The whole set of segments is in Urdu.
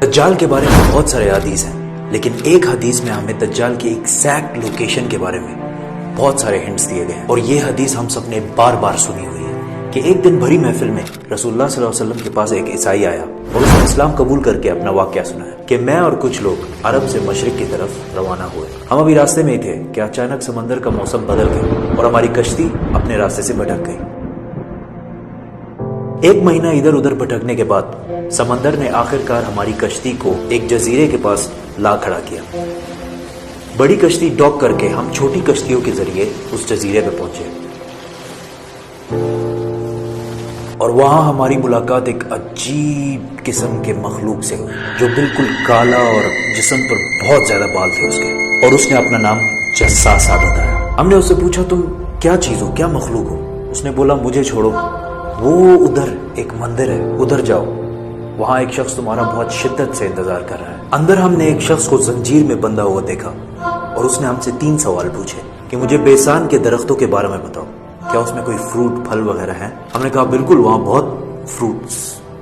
دجال کے بارے میں بہت سارے حدیث ہیں، لیکن ایک حدیث میں ہمیں دجال کی ایگزیکٹ لوکیشن کے بارے میں بہت سارے ہنٹس دیے گئے ہیں، اور یہ حدیث ہم سب نے بار بار سنی ہوئی ہے کہ ایک دن بھری محفل میں رسول اللہ صلی اللہ علیہ وسلم کے پاس ایک عیسائی آیا اور اس نے اسلام قبول کر کے اپنا واقعہ سنایا کہ میں اور کچھ لوگ عرب سے مشرق کی طرف روانہ ہوئے، ہم ابھی راستے میں ہی تھے کہ اچانک سمندر کا موسم بدل گیا اور ہماری کشتی اپنے راستے سے بھٹک گئی۔ ایک مہینہ ادھر ادھر بھٹکنے کے بعد سمندر نے آخر کار ہماری کشتی کو ایک جزیرے کے پاس لا کھڑا کیا۔ بڑی کشتی ڈاک کر کے ہم چھوٹی کشتیوں کے ذریعے اس جزیرے پہ پہنچے، اور وہاں ہماری ملاقات ایک عجیب قسم کے مخلوق سے ہوئی جو بالکل کالا اور جسم پر بہت زیادہ بال تھے اس کے، اور اس نے اپنا نام جساسا بتایا۔ ہم نے اس سے پوچھا تم کیا چیز ہو، کیا مخلوق ہو؟ اس نے بولا مجھے چھوڑو، وہ ادھر ایک مندر ہے، ادھر جاؤ، وہاں ایک شخص تمہارا بہت شدت سے انتظار کر رہا ہے۔ اندر ہم نے ایک شخص کو زنجیر میں بندھا ہوا دیکھا اور اس نے ہم سے 3 سوال پوچھے کہ مجھے بیسان کے درختوں کے بارے میں بتاؤ، کیا اس میں کوئی فروٹ پھل وغیرہ ہیں؟ ہم نے کہا بالکل، وہاں بہت فروٹس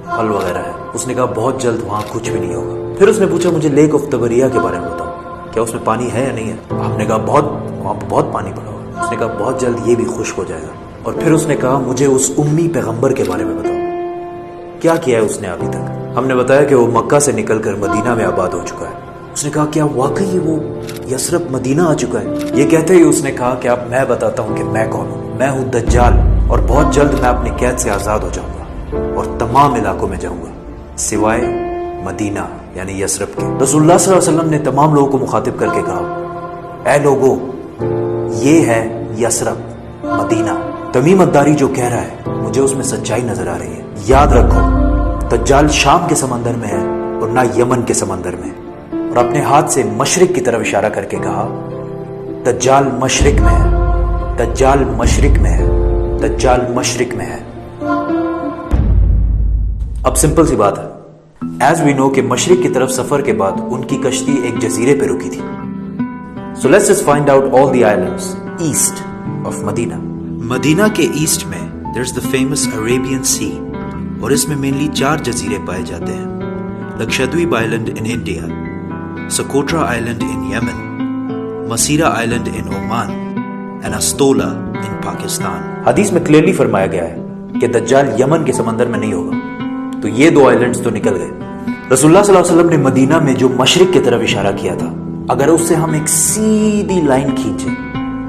پھل وغیرہ ہے۔ اس نے کہا بہت جلد وہاں کچھ بھی نہیں ہوگا۔ پھر اس نے پوچھا مجھے لیک آف تبریہ کے بارے میں بتاؤ، کیا اس میں پانی ہے یا نہیں ہے؟ ہم نے کہا وہاں بہت پانی پڑا ہوا۔ اس نے کہا بہت جلد یہ بھی خشک ہو جائے گا۔ اور پھر اس نے کہا مجھے اس امی پیغمبر کے بارے میں بتاؤ، کیا کیا ہے اس نے ابھی تک؟ ہم نے بتایا کہ وہ مکہ سے نکل کر مدینہ میں آباد ہو چکا ہے۔ اس نے کہا کیا واقعی وہ یثرب مدینہ آ چکا ہے؟ یہ کہتے ہی اس نے کہا کہ اب میں بتاتا ہوں کہ میں کون ہوں، میں ہوں دجال، اور بہت جلد میں اپنی قید سے آزاد ہو جاؤں گا اور تمام علاقوں میں جاؤں گا سوائے مدینہ یعنی یثرب کے۔ رسول اللہ صلی اللہ علیہ وسلم نے تمام لوگوں کو مخاطب کر کے کہا اے لوگو، یہ ہے یثرب مدینہ۔ تمیم الداری جو کہہ رہا ہے مجھے اس میں سچائی نظر آ رہی ہے۔ یاد رکھو دجال شام کے سمندر میں ہے اور نہ یمن کے سمندر میں۔ اور اپنے ہاتھ سے مشرق کی طرف اشارہ کر کے کہا دجال مشرق میں ہے، دجال مشرق میں ہے، دجال مشرق میں ہے۔ اب سمپل سی بات ہے، ایز وی نو کہ مشرق کی طرف سفر کے بعد ان کی کشتی ایک جزیرے پہ رکی تھی۔ So let's just find out all the islands east of مدینہ۔ مدینہ کے ایسٹ میں there's the famous Arabian Sea، اور اس میں مینلی 4 جزیرے پائے جاتے ہیں: Lakshadweep island in India, Socotra island in Yemen, Masirah island in Oman, and Astola in Pakistan. حدیث میں کلیئرلی فرمایا گیا ہے کہ دجال یمن کے سمندر میں نہیں ہوگا، تو یہ 2 آئلینڈز تو نکل گئے۔ رسول اللہ صلی اللہ علیہ وسلم نے مدینہ میں جو مشرق کی طرف اشارہ کیا تھا، اگر اس سے ہم ایک سیدھی لائن کھینچیں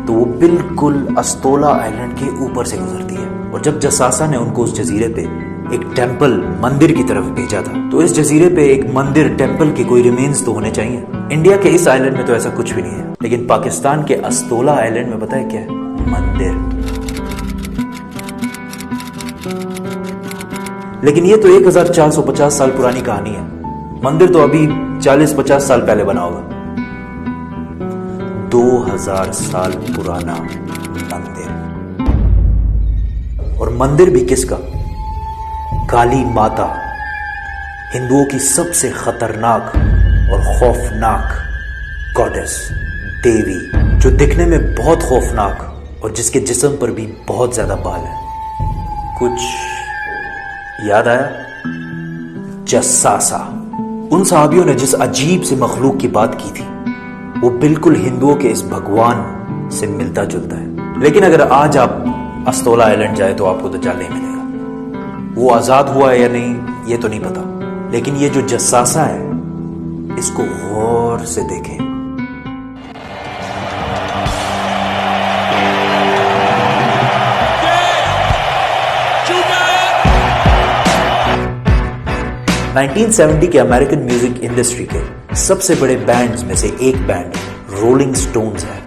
تو وہ بالکل استولا آئلینڈ کے اوپر سے گزرتی ہے۔ اور جب جساسا نے ان کو اس جزیرے پہ ایک ٹیمپل مندر کی طرف بھیجا تھا، تو اس جزیرے پہ ایک مندر ٹیمپل کے کوئی ریمینز تو ہونے چاہیے۔ انڈیا کے اس آئلینڈ میں تو ایسا کچھ بھی نہیں ہے، لیکن پاکستان کے استولا آئلینڈ میں پتہ ہے کیا ہے؟ مندر۔ لیکن یہ تو 1450 سال پرانی کہانی ہے، مندر تو ابھی 40-50 سال پہلے بنا ہوگا۔ 2000 سال پرانا مندر، اور مندر بھی کس کا؟ کالی ماتا، ہندوؤں کی سب سے خطرناک اور خوفناک گاڈس، دیوی، جو دکھنے میں بہت خوفناک اور جس کے جسم پر بھی بہت زیادہ بال ہیں۔ کچھ یاد آیا؟ جساسا۔ ان صحابیوں نے جس عجیب سے مخلوق کی بات کی تھی وہ بالکل ہندوؤں کے اس بھگوان سے ملتا جلتا ہے۔ لیکن اگر آج آپ استولا آئلینڈ جائے تو آپ کو دجال نہیں ملے گا۔ وہ آزاد ہوا ہے یا نہیں یہ تو نہیں پتا، لیکن یہ جو جساسا ہے اس کو غور سے دیکھیں۔ نائنٹین 70 کے امریکن میوزک انڈسٹری کے سب سے بڑے بینڈز میں سے ایک بینڈ رولنگ سٹونز ہے۔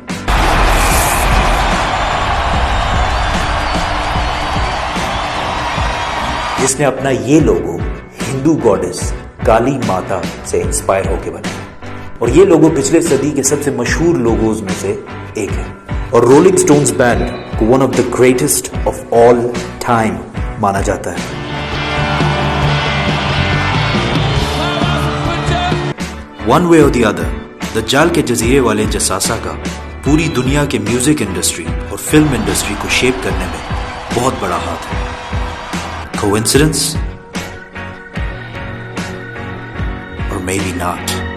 جس نے اپنا یہ لوگو ہندو گاڈس کالی ماتا سے انسپائر ہو کے بنایا، اور یہ لوگو پچھلے صدی کے سب سے مشہور لوگوز میں سے ایک ہے، اور رولنگ سٹونز بینڈ کو one of the greatest of all time مانا جاتا ہے۔ ون وے اور دی ادر، دجال کے جزیرے والے جساسا کا پوری دنیا کے میوزک انڈسٹری اور فلم انڈسٹری کو شیپ کرنے میں بہت بڑا ہاتھ ہے۔ کوئنسیڈنس؟ اور maybe not.